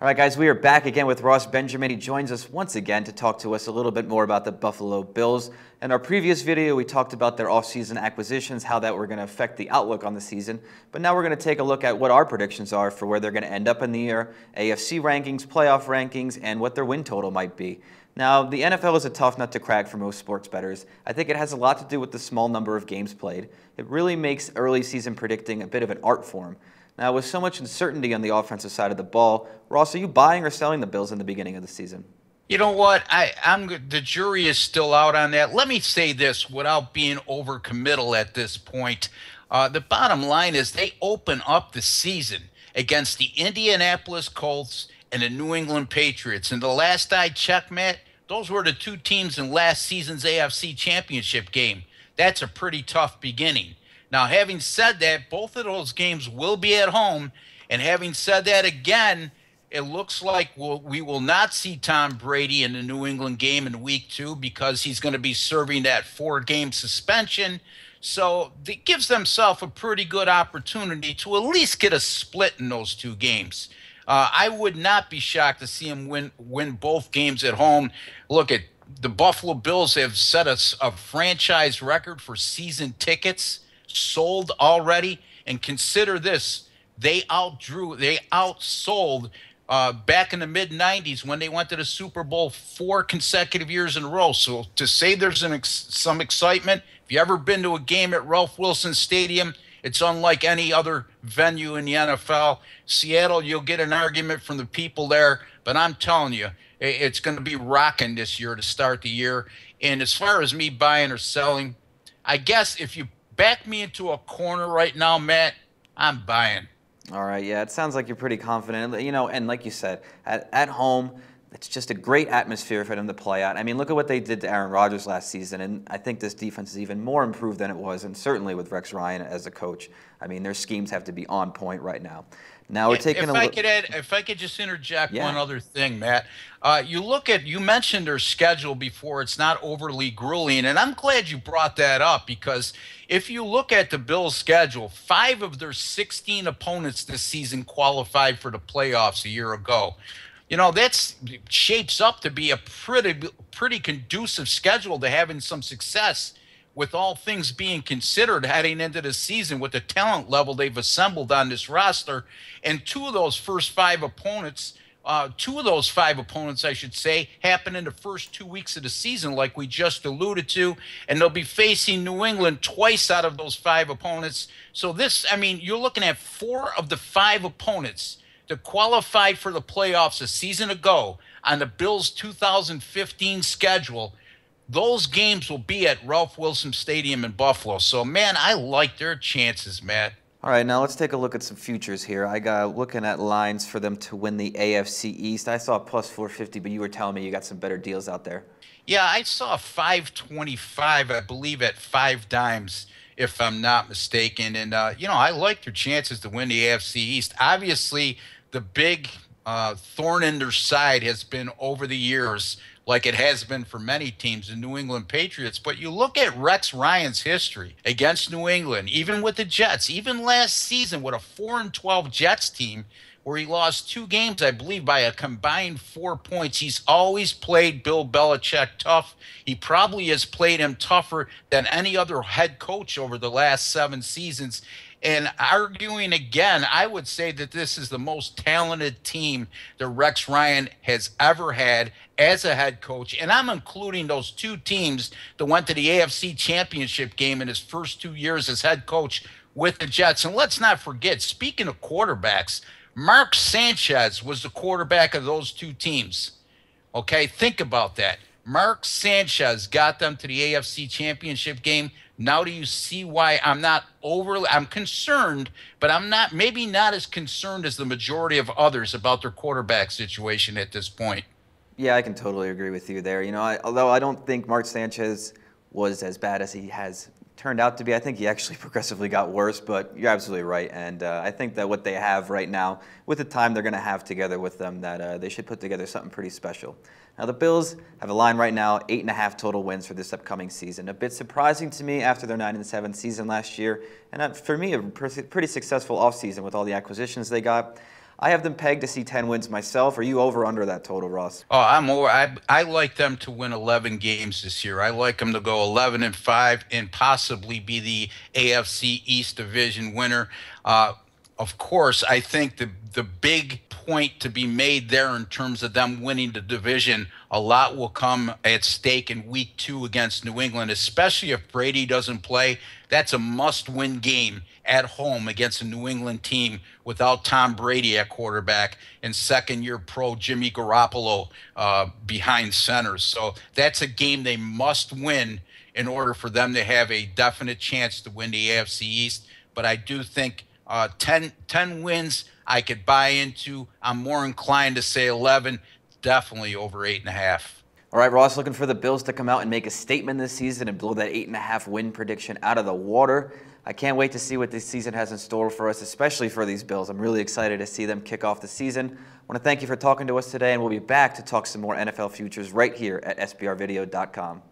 All right, guys, we are back again with Ross Benjamin. He joins us once again to talk to us a little bit more about the Buffalo Bills. In our previous video, we talked about their offseason acquisitions, how that were going to affect the outlook on the season. But now we're going to take a look at what our predictions are for where they're going to end up in the year, AFC rankings, playoff rankings, and what their win total might be. Now, the NFL is a tough nut to crack for most sports bettors. I think it has a lot to do with the small number of games played. It really makes early season predicting a bit of an art form. Now, with so much uncertainty on the offensive side of the ball, Ross, are you buying or selling the Bills in the beginning of the season? You know what? The jury is still out on that. Let me say this without being overcommittal at this point. The bottom line is they open up the season against the Indianapolis Colts and the New England Patriots. And the last I checked, Matt, those were the two teams in last season's AFC Championship game. That's a pretty tough beginning. Now, having said that, both of those games will be at home. And having said that again, it looks like we will not see Tom Brady in the New England game in week 2 because he's going to be serving that 4-game suspension. So it gives themselves a pretty good opportunity to at least get a split in those 2 games. I would not be shocked to see him win both games at home. Look, at the Buffalo Bills have set a franchise record for season tickets sold already. And consider this, they outsold back in the mid-90s when they went to the Super Bowl 4 consecutive years in a row. So to say there's some excitement, if you've ever been to a game at Ralph Wilson Stadium, it's unlike any other venue in the NFL. Seattle, you'll get an argument from the people there, but I'm telling you, it's going to be rocking this year to start the year. And as far as me buying or selling, I guess if you back me into a corner right now, Matt, I'm buying. All right, yeah, it sounds like you're pretty confident. You know, and like you said, at home, it's just a great atmosphere for them to play at. I mean, look at what they did to Aaron Rodgers last season, and I think this defense is even more improved than it was, and certainly with Rex Ryan as a coach. I mean, their schemes have to be on point right now. Now we're taking if I could just interject one other thing, Matt. You mentioned their schedule before. It's not overly grueling, and I'm glad you brought that up because if you look at the Bills' schedule, 5 of their 16 opponents this season qualified for the playoffs a year ago. You know, that shapes up to be a pretty conducive schedule to having some success with all things being considered heading into the season with the talent level they've assembled on this roster. And two of those 5 opponents, I should say, happen in the first 2 weeks of the season, like we just alluded to. And they'll be facing New England twice out of those 5 opponents. So you're looking at 4 of the 5 opponents that qualified for the playoffs a season ago on the Bills' 2015 schedule. Those games will be at Ralph Wilson Stadium in Buffalo. So, man, I like their chances, Matt. All right, now let's take a look at some futures here. I got looking at lines for them to win the AFC East. I saw plus 450, but you were telling me you got some better deals out there. Yeah, I saw 525, I believe, at 5 dimes, if I'm not mistaken. And, I like their chances to win the AFC East. Obviously, the big thorn in their side has been over the years, like it has been for many teams, the New England Patriots. But you look at Rex Ryan's history against New England, even with the Jets, even last season with a 4-12 Jets team where he lost 2 games, I believe, by a combined 4 points. He's always played Bill Belichick tough. He probably has played him tougher than any other head coach over the last 7 seasons. And arguing again, I would say that this is the most talented team that Rex Ryan has ever had as a head coach. And I'm including those 2 teams that went to the AFC Championship game in his first 2 years as head coach with the Jets. And let's not forget, speaking of quarterbacks, Mark Sanchez was the quarterback of those 2 teams. Okay, think about that. Mark Sanchez got them to the AFC Championship game. Now do you see why I'm concerned, but I'm maybe not as concerned as the majority of others about their quarterback situation at this point. Yeah, I can totally agree with you there. Although I don't think Mark Sanchez was as bad as he has turned out to be. I think he actually progressively got worse, but you're absolutely right. And I think that what they have right now, with the time they're going to have together with them, that they should put together something pretty special. Now, the Bills have a line right now, 8.5 total wins for this upcoming season. A bit surprising to me after their 9-7 season last year, and for me, a pretty successful offseason with all the acquisitions they got. I have them pegged to see 10 wins myself. Are you over or under that total, Ross? Oh, I'm over. I like them to win 11 games this year. I like them to go 11-5 and possibly be the AFC East Division winner. Of course, I think the big point to be made there in terms of them winning the division, a lot will come at stake in week 2 against New England, especially if Brady doesn't play. That's a must-win game at home against a New England team without Tom Brady at quarterback and second-year pro Jimmy Garoppolo behind center. So that's a game they must win in order for them to have a definite chance to win the AFC East. But I do think 10 wins I could buy into. I'm more inclined to say 11, definitely over 8.5. All right, Ross, looking for the Bills to come out and make a statement this season and blow that 8.5 win prediction out of the water. I can't wait to see what this season has in store for us, especially for these Bills. I'm really excited to see them kick off the season. I want to thank you for talking to us today, and we'll be back to talk some more NFL futures right here at SBRvideo.com.